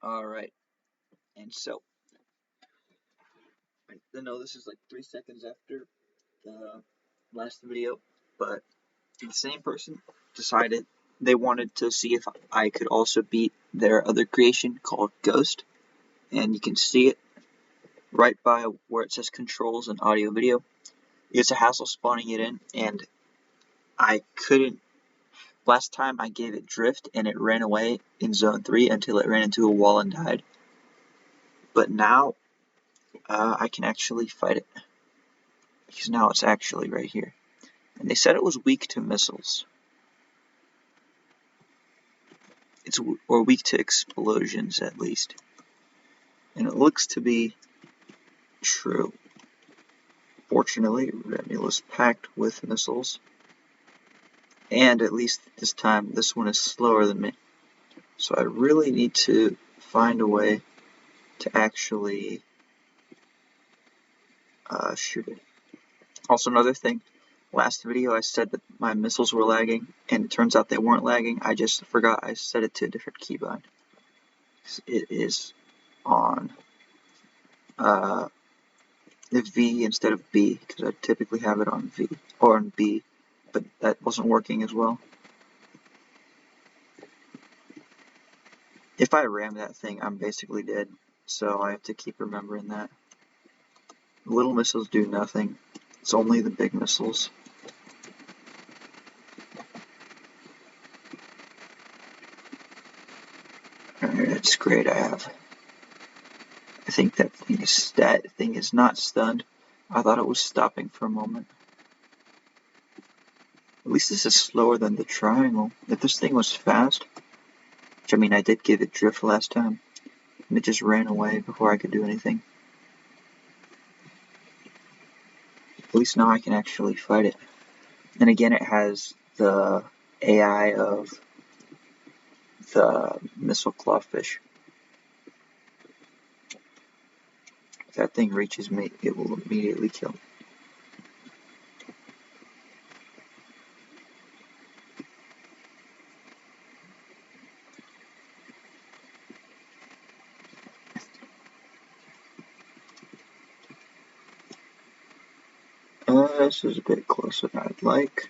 Alright, and so, I know this is like 3 seconds after the last video, but the same person decided they wanted to see if I could also beat their other creation called Ghost, and you can see it right by where it says controls and audio video. It's a hassle spawning it in, and I couldn't. Last time I gave it drift and it ran away in zone 3 until it ran into a wall and died. But now I can actually fight it, because now it's actually right here. And they said it was weak to missiles. Or weak to explosions, at least. And it looks to be true. Fortunately, Ramiel is packed with missiles. And at least this time, this one is slower than me. So I really need to find a way to actually shoot it. Also, another thing. Last video I said that my missiles were lagging, and it turns out they weren't lagging. I just forgot I set it to a different keybind. It is on the V instead of B, because I typically have it on V or on B, but that wasn't working as well. If I ram that thing, I'm basically dead, so I have to keep remembering that. Little missiles do nothing. It's only the big missiles. Alright, that's great. I think that thing is not stunned. I thought it was stopping for a moment. At least this is slower than the triangle. If this thing was fast, which I mean I did give it drift last time, and it just ran away before I could do anything. At least now I can actually fight it. And again, it has the AI of the missile clawfish. If that thing reaches me, it will immediately kill me. This is a bit closer than I'd like.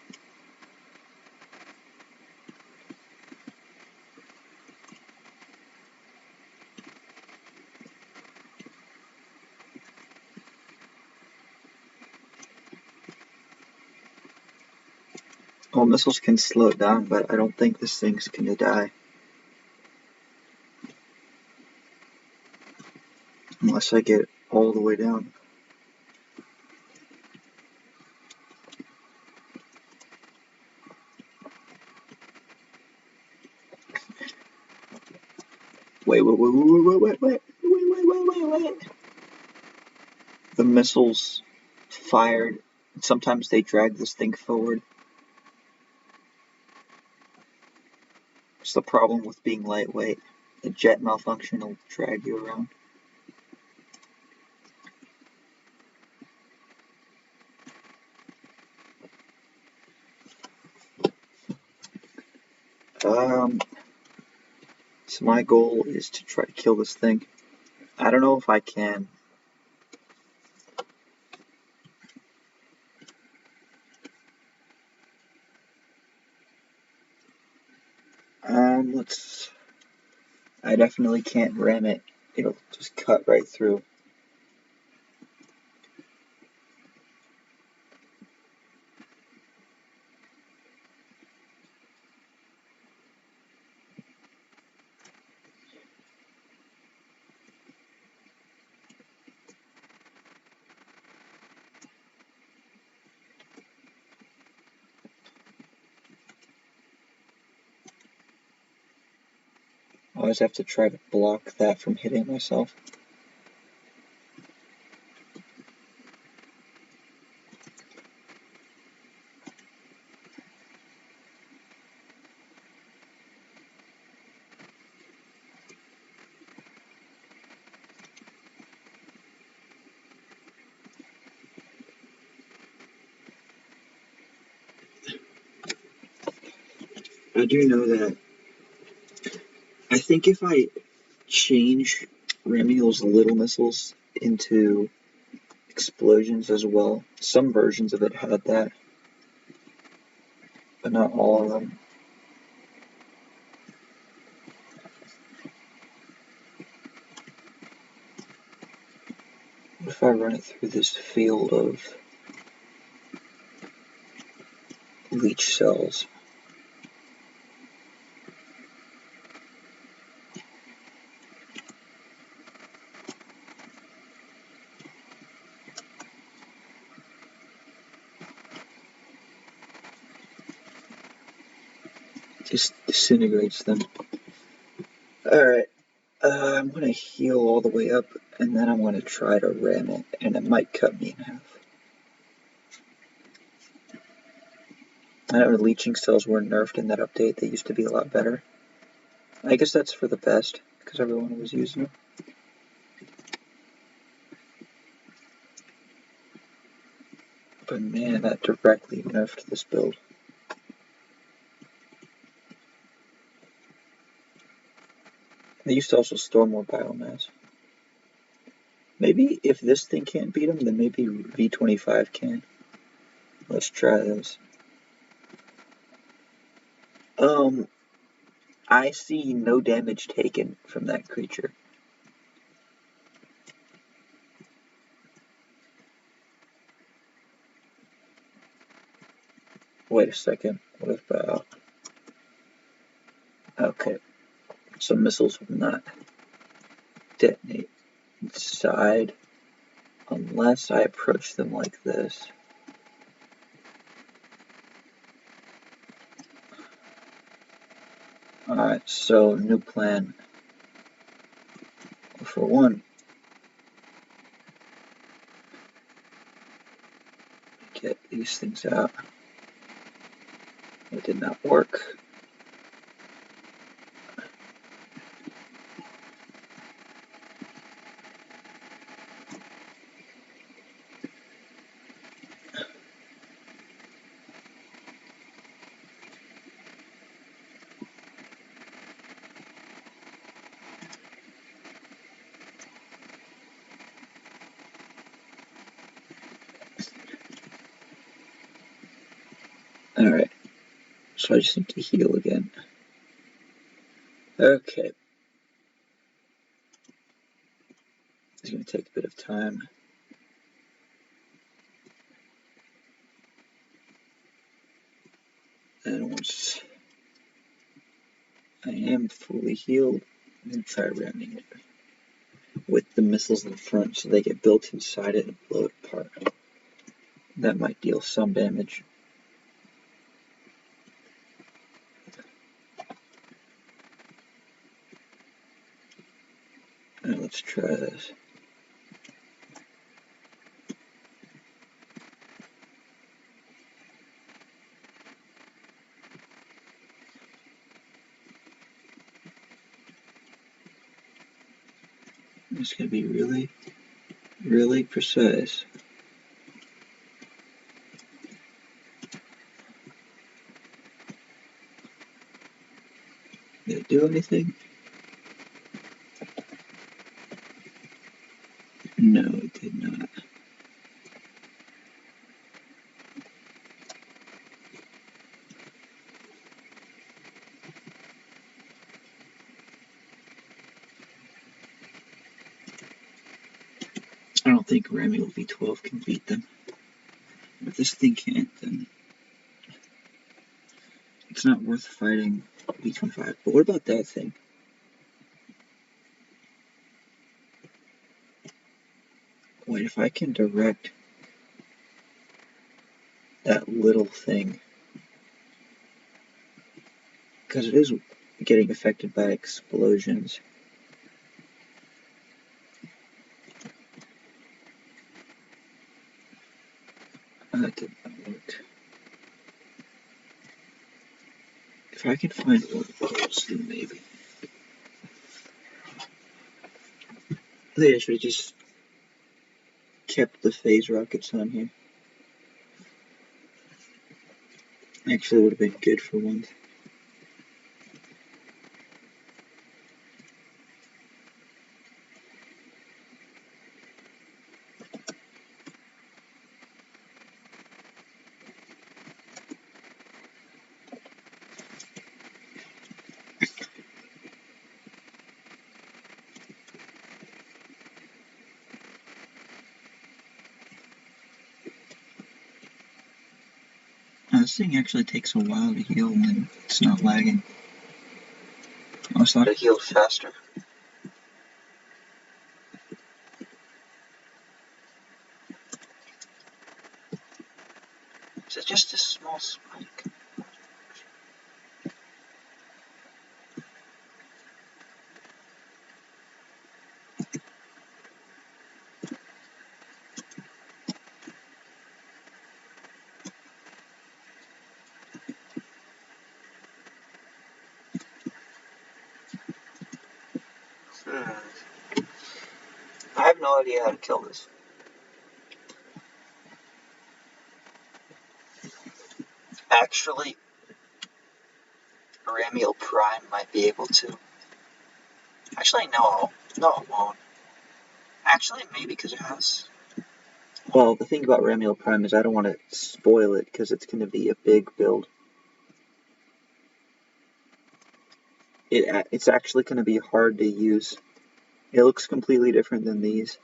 Well, missiles can slow it down, but I don't think this thing's gonna die. Unless I get all the way down. Wait. The missiles fired. Sometimes they drag this thing forward. It's the problem with being lightweight. The jet malfunction will drag you around. So my goal is to try to kill this thing. I don't know if I can. I definitely can't ram it. It'll just cut right through. I always have to try to block that from hitting myself. I do know that. I think if I change Ramiel's little missiles into explosions as well. Some versions of it had that, but not all of them. What if I run it through this field of leech cells? Just disintegrates them. Alright, I'm going to heal all the way up, and then I'm going to try to ram it, and it might cut me in half. I know leeching cells were nerfed in that update. They used to be a lot better. I guess that's for the best, because everyone was using them. But man, that directly nerfed this build. They used to also store more biomass. Maybe if this thing can't beat them, then maybe V12 can. Let's try this. I see no damage taken from that creature. Wait a second. What about... Okay. So missiles will not detonate inside unless I approach them like this. Alright, so new plan. For one, get these things out. It did not work. Alright, so I just need to heal again. Okay. It's going to take a bit of time. And once I am fully healed, I'm going to try ramming it with the missiles in front so they get built inside it and blow it apart. That might deal some damage. Now let's try this. It's going to be really, really precise. Did it do anything? No, it did not. I don't think Ramiel V12 can beat them. If this thing can't, then it's not worth fighting V25. But what about that thing? Wait, if I can direct that little thing, because it is getting affected by explosions. That did not work. If I can find one close, then maybe. I think I should have just kept the phase rockets on here. Actually, would have been good for once. this thing actually takes a while to heal when it's not lagging. I thought it healed faster. Is it just a small spike? I have no idea how to kill this. Actually, Ramiel Prime might be able to. Actually, no. No, it won't. Actually, maybe because it has. Well, the thing about Ramiel Prime is I don't want to spoil it because it's going to be a big build. It's actually going to be hard to use. It looks completely different than these.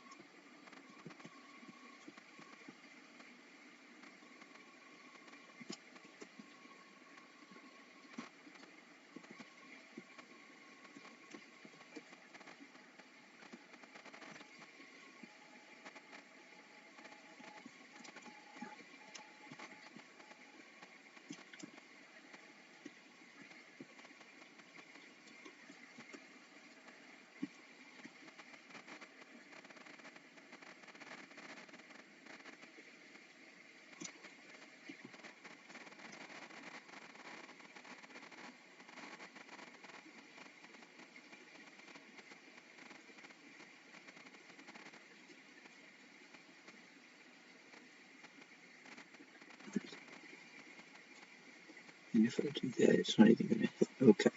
And if I do that, it's not even going to hit. Okay.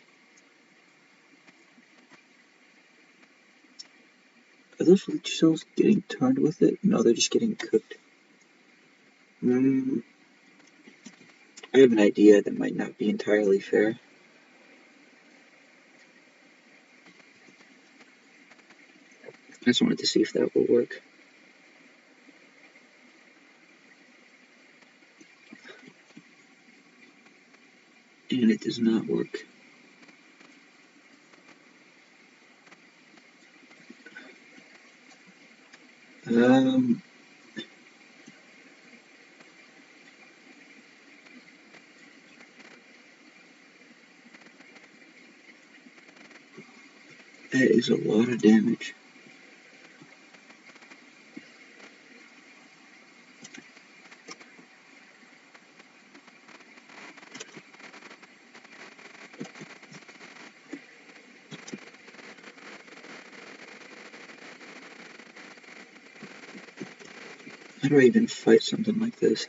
Are those leech cells getting turned with it? No, they're just getting cooked. I have an idea that might not be entirely fair. I just wanted to see if that will work. And it does not work. That is a lot of damage. How do I even fight something like this?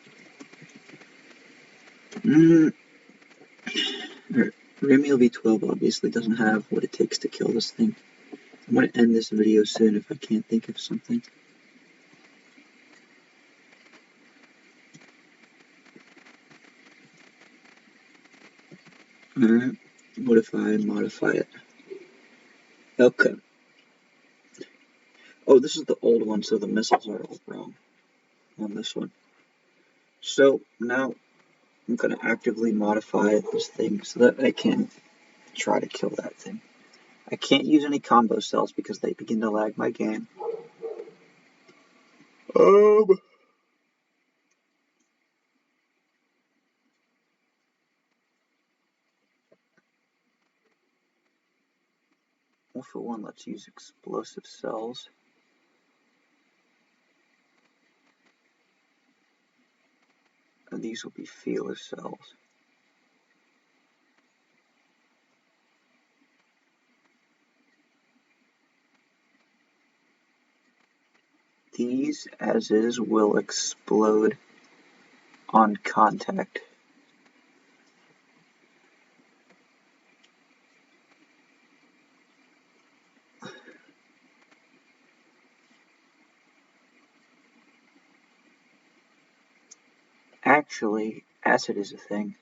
Ramiel V12 obviously doesn't have what it takes to kill this thing. I'm going to end this video soon if I can't think of something. Alright, what if I modify it? Okay. Oh, this is the old one, so the missiles are all wrong on this one. So now I'm going to actively modify this thing so that I can try to kill that thing. I can't use any combo cells because they begin to lag my game. Well, for one, let's use explosive cells. And these will be feeler cells. These, as is, will explode on contact. Actually, acid is a thing.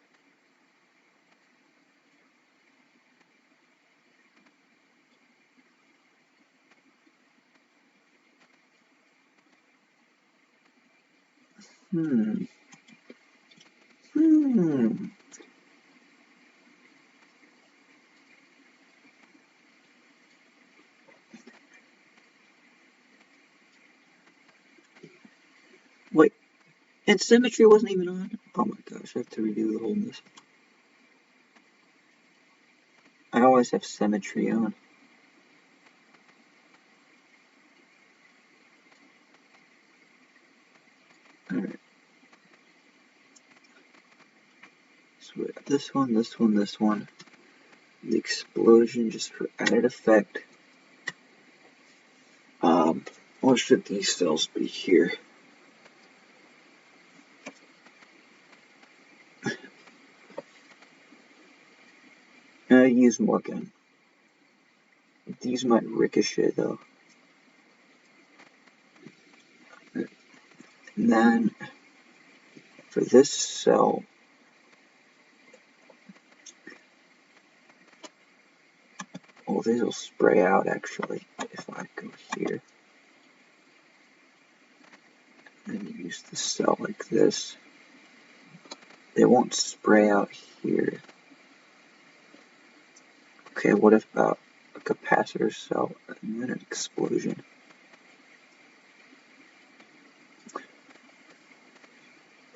And symmetry wasn't even on. Oh my gosh, I have to redo the whole missile. I always have symmetry on. Alright. So we got this one, this one, this one. The explosion just for added effect. What should these cells be here? Use more gun. These might ricochet though. And then for this cell, oh, these will spray out actually if I go here and use the cell like this. They won't spray out here. Okay, what about a capacitor cell and then an explosion?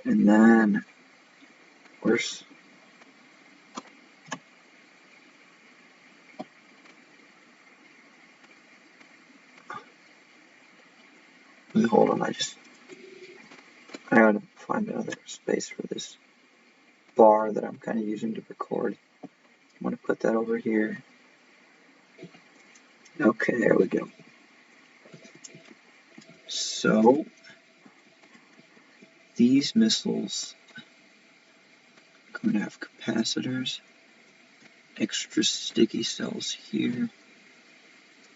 And then where's hold on, I gotta find another space for this bar that I'm kind of using to record. I'm gonna put that over here. Okay, there we go. So these missiles are going to have capacitors, extra sticky cells here,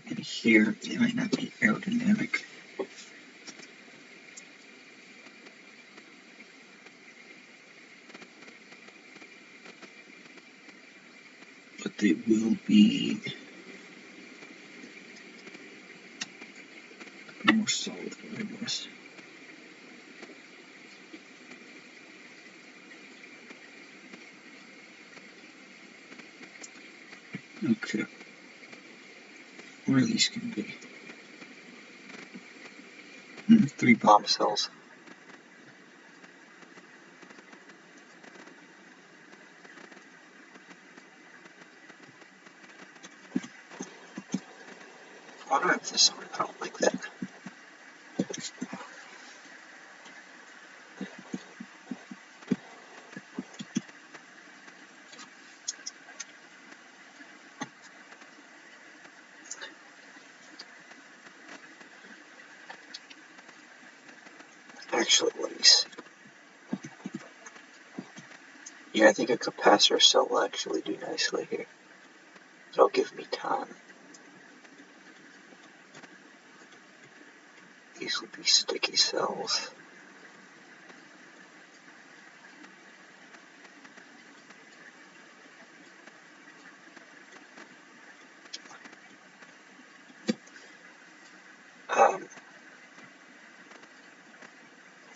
and here. They might not be aerodynamic. But they will be more solid, I guess. Okay. Where these can be? 3 bomb cells. Why do I have this on? I don't like that. Actually, let me see. Yeah, I think a capacitor cell will actually do nicely here. It'll give me time. These will be sticky cells.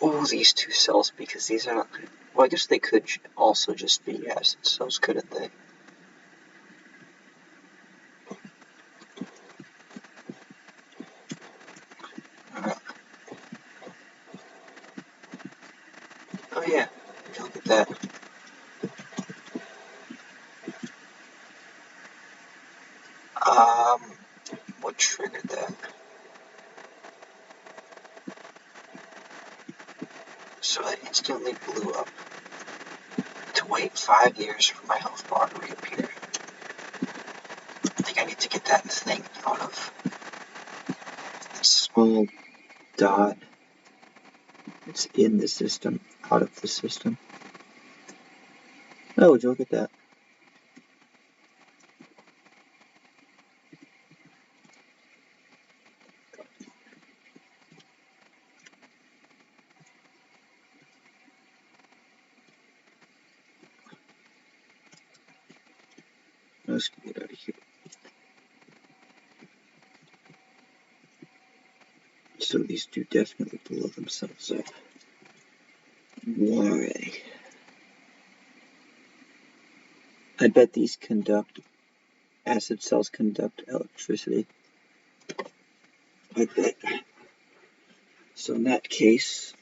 Oh, these 2 cells, because these are not. Well, I guess they could also just be acid cells, couldn't they? Oh yeah, look at that. What triggered that? So I instantly blew up. To wait 5 years for my health bar to reappear. I think I need to get that thing out of that small dot. It's in the system, out of the system. Oh, would you look at that? Let's get out of here. So these 2 definitely blow themselves up. Why? I bet these acid cells conduct electricity. I bet. So in that case,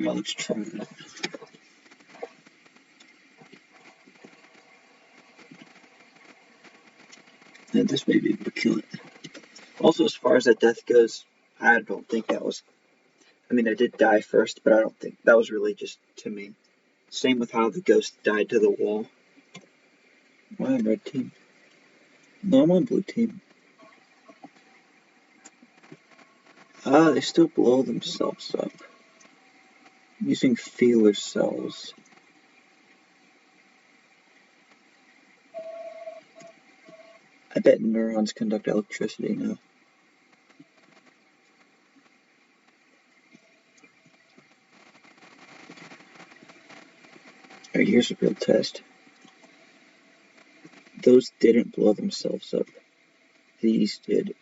Well, let's try that. And this may be able to kill it. Also, as far as that death goes, I don't think that was... I mean, I did die first, but I don't think that was really just to me. Same with how the ghost died to the wall. Why on red team? No, I'm on blue team. Ah, they still blow themselves up. Using feeler cells. I bet neurons conduct electricity now. Alright, here's a real test. Those didn't blow themselves up. These did.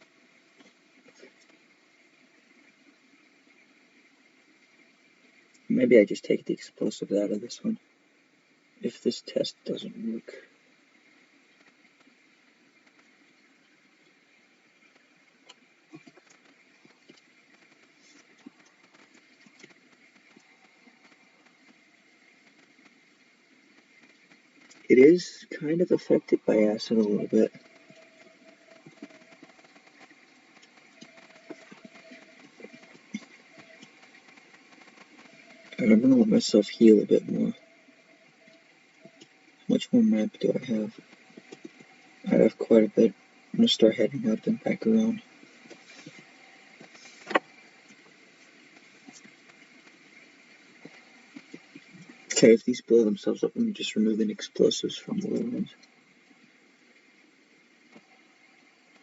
Maybe I just take the explosives out of this one. If this test doesn't work. It is kind of affected by acid a little bit. And I'm gonna let myself heal a bit more. How much more map do I have? I have quite a bit. I'm gonna start heading up and back around. Okay, if these blow themselves up, I'm just removing explosives from the little ones.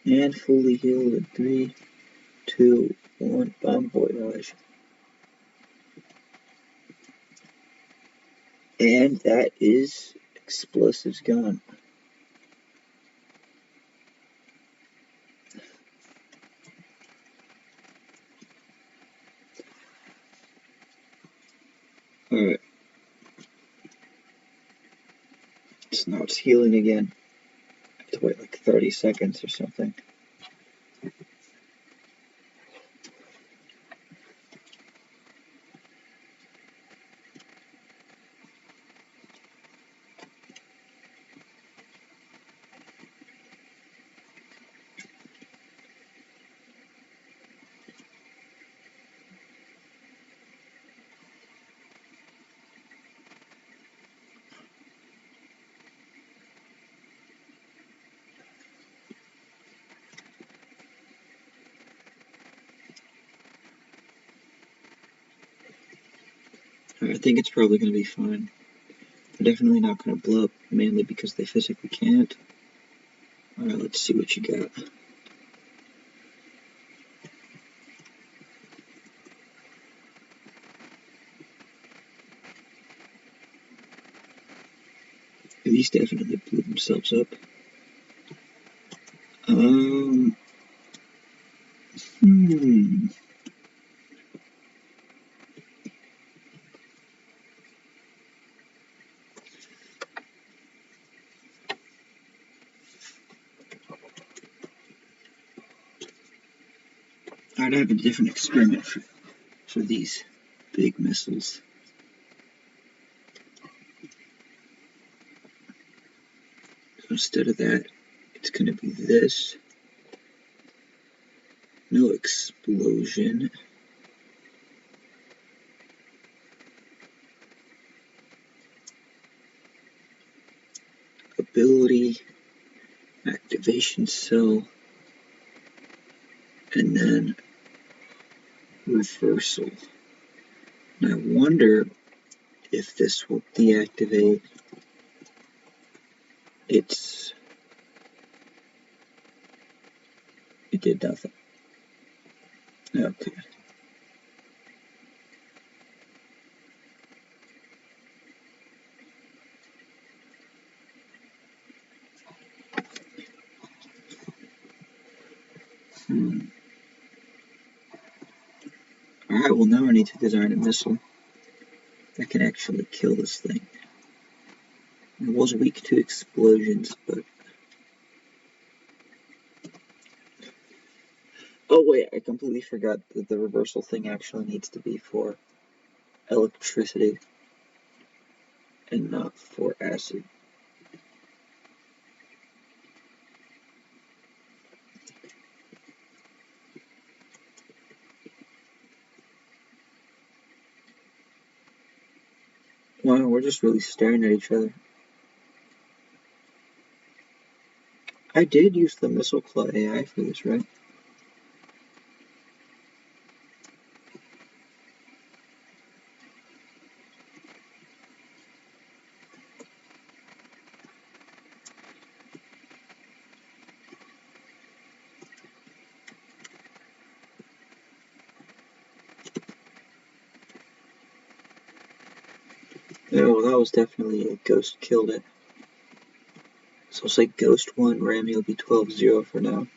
And fully healed in 3, 2, 1, bomb voyage. And that is explosives gone. Alright. So now it's healing again. I have to wait like 30 seconds or something. I think it's probably going to be fine. They're definitely not going to blow up, mainly because they physically can't. Alright, let's see what you got. These definitely blew themselves up. I'd have a different experiment for these big missiles. So instead of that, it's going to be this. No explosion. Ability, activation cell, and then reversal. And I wonder if this will deactivate its... It did nothing. Okay. Alright, well now I need to design a missile that can actually kill this thing. It was weak to explosions, but... Oh wait, I completely forgot that the reversal thing actually needs to be for electricity and not for acid. Wow, we're just really staring at each other. I did use the Missile Claw AI for this, right? Oh, that was definitely a ghost killed it. So I'll say Ghost 1, Ramiel V12 0 for now.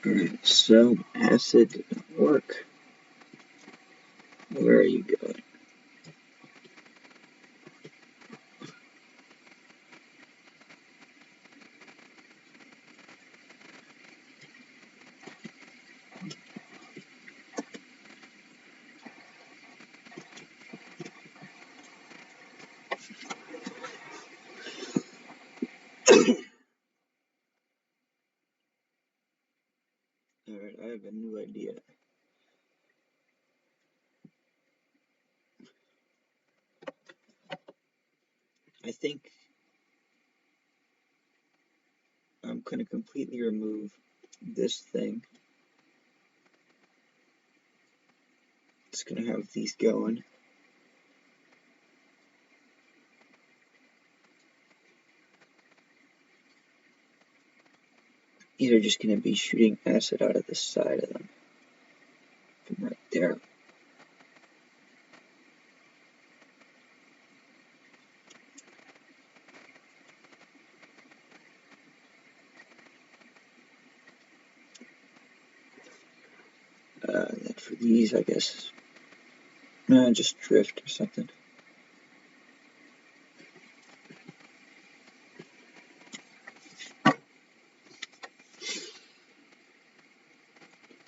Alright, so acid didn't work. Where are you going? Alright, I have a new idea. I think I'm going to completely remove this thing. It's going to have these going. These are just going to be shooting acid out of the side of them. From right there. Then for these, I guess, just drift or something.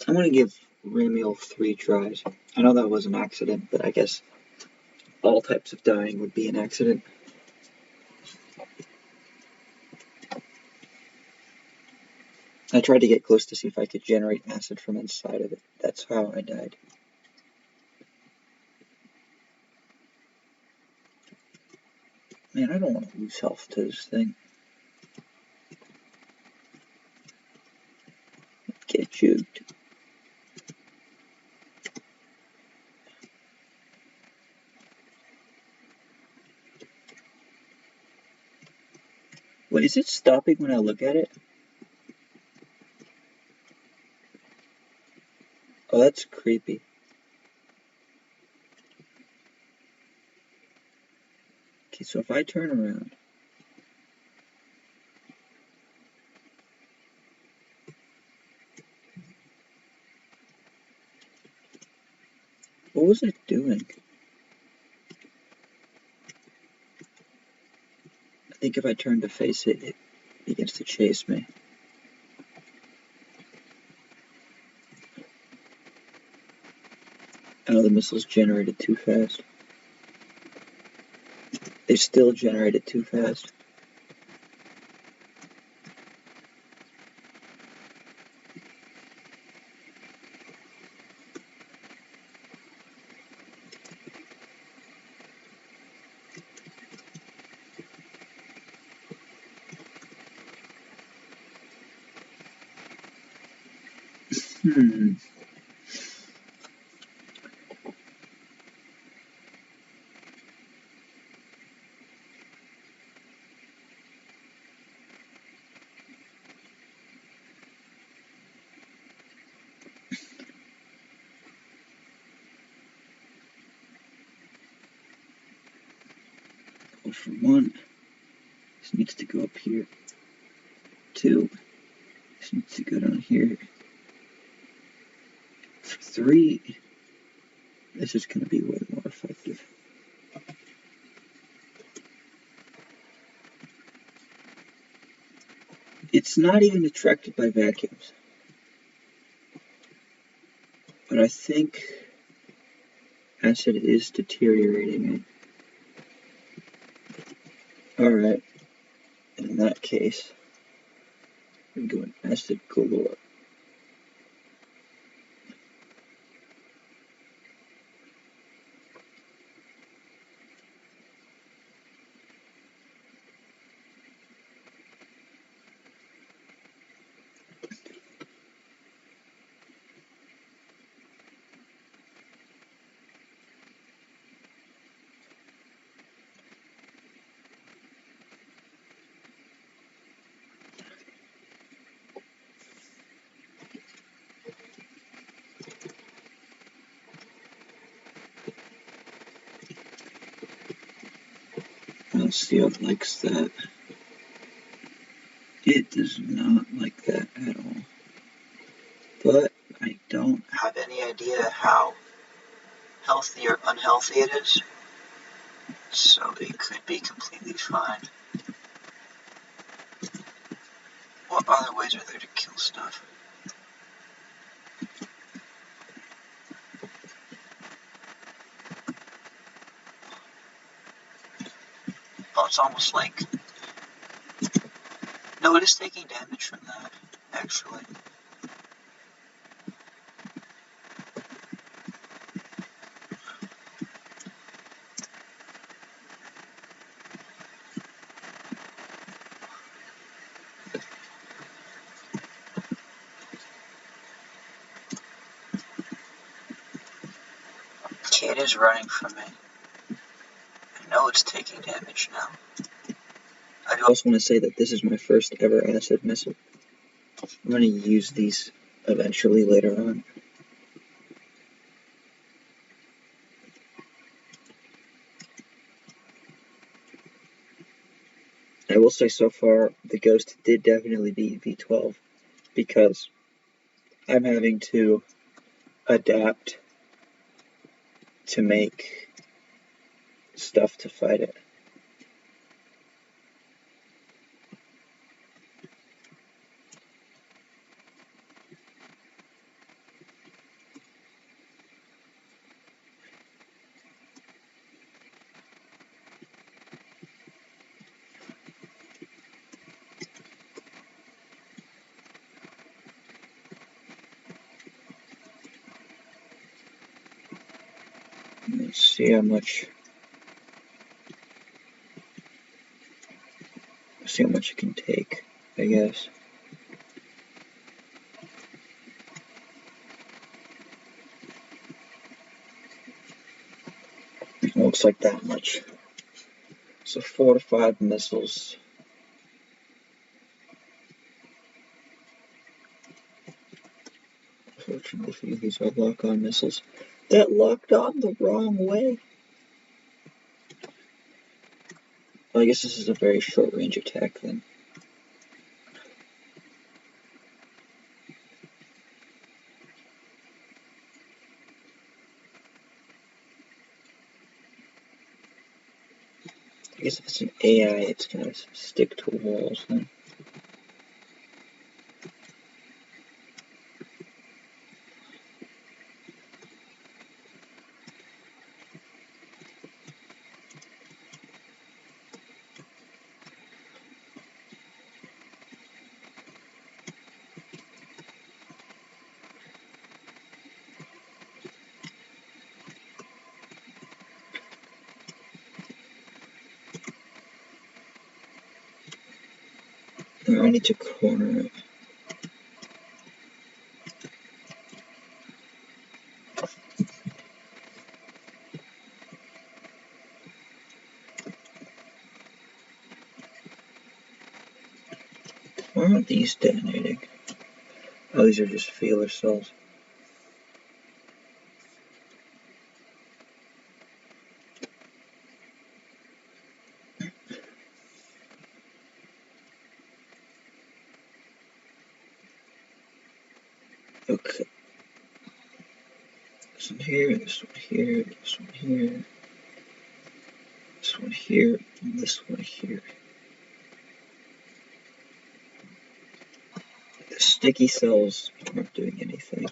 I'm going to give Ramiel 3 tries. I know that was an accident, but I guess all types of dying would be an accident. I tried to get close to see if I could generate acid from inside of it. That's how I died. Man, I don't want to lose health to this thing. Get juked. Wait, is it stopping when I look at it? Oh, that's creepy. Okay, so if I turn around. What was it doing? I think if I turn to face it, it begins to chase me. Oh, the missiles generated too fast. They still generated too fast. Well, for one, this needs to go up here. Two, this needs to go down here. For three, this is going to be way more effective. It's not even attracted by vacuums. But I think acid is deteriorating it. Alright, in that case, I'm going acid galore. Let's see how it likes that. It does not like that at all. But I don't have any idea how healthy or unhealthy it is. So it could be completely fine. What other ways are there to kill stuff? Oh, it's almost like... No, it is taking damage from that, actually. Okay, it is running from me. I know it's taking damage now. I also want to say that this is my first ever acid missile. I'm going to use these eventually later on. I will say so far, the Ghost did definitely beat V12 because I'm having to adapt to make stuff to fight it. Let's see how much it can take, I guess. It looks like that much. So 4 to 5 missiles. Fortunately, these are lock-on missiles. That locked on the wrong way. Well, I guess this is a very short-range attack then. I guess if it's an AI, it's gonna stick to walls then. I need to corner it. Why aren't these detonating? Oh, these are just feeler cells. Okay. This one here, this one here, this one here, this one here, and this one here. sticky cells aren't doing anything.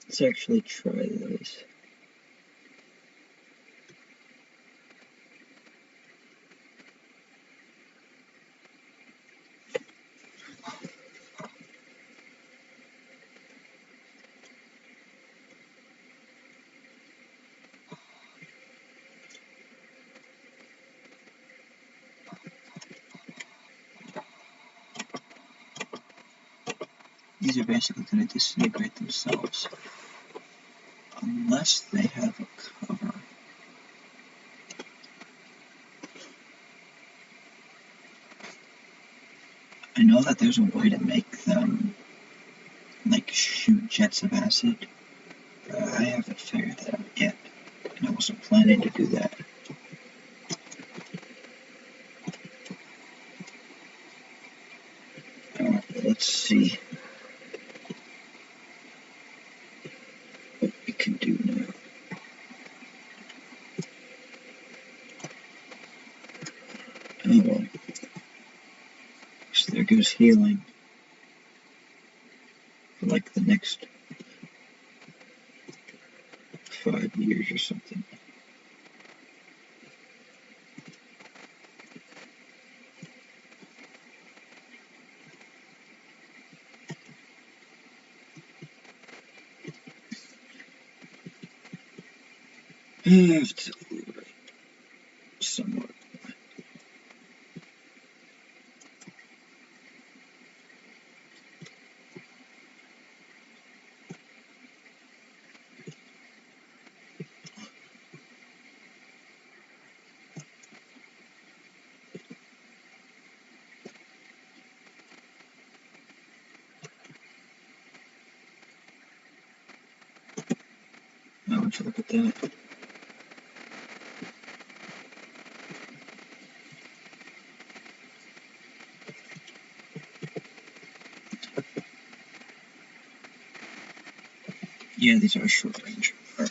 Let's actually try those. These are basically going to disintegrate themselves unless they have a cover. I know that there's a way to make them like shoot jets of acid, but I haven't figured that out yet, and I wasn't planning to do that. Alright, let's see what we can do now. Oh well. So there goes healing for like the next 5 years or something. I have to right somewhat. Now would you look at that? Yeah, these are short range. Right.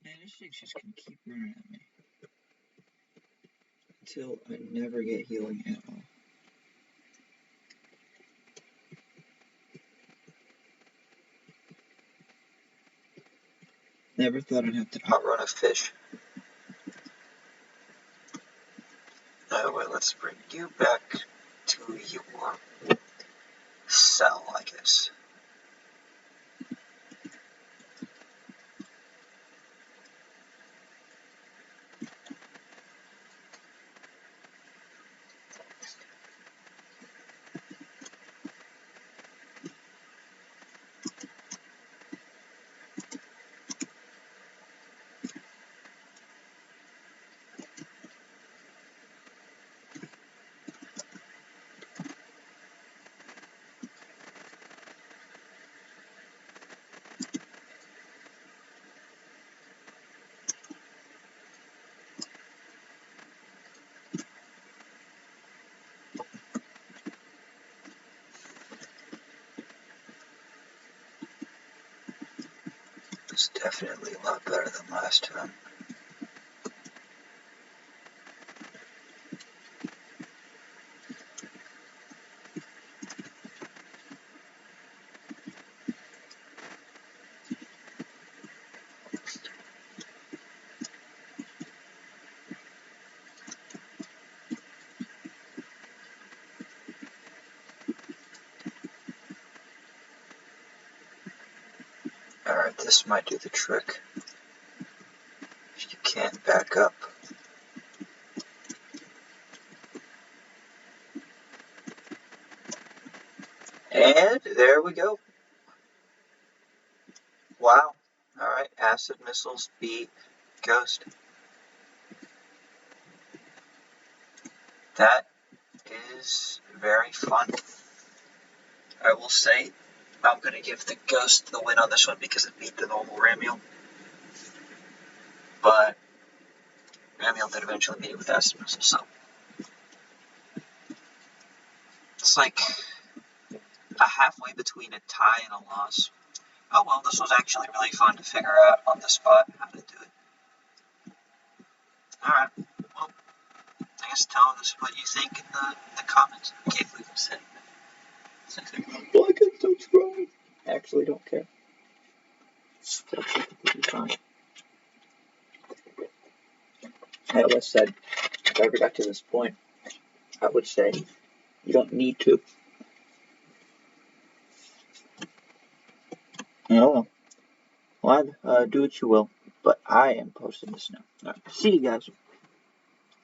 Man, this thing's just gonna keep running at me until I never get healing at all. Never thought I'd have to outrun a fish. Anyway, let's bring you back to your cell, I guess. It's definitely a lot better than last time. Alright, this might do the trick. If you can't back up. And there we go. Wow. Alright. acid missiles beat Ghost. That is very fun. I will say I'm going to give the Ghost the win on this one because it beat the normal Ramiel. But Ramiel did eventually beat it with acid missile, so it's like a halfway between a tie and a loss. Oh well, this was actually really fun to figure out on the spot how to do it. Alright, well, I guess tell us what you think in the comments. I can't believe I'm saying that. Like and subscribe. I actually don't care. It's actually completely fine. I always said, if I ever got to this point, I would say, you don't need to. Oh, well, do what you will, but I am posting this now. Alright, see you guys.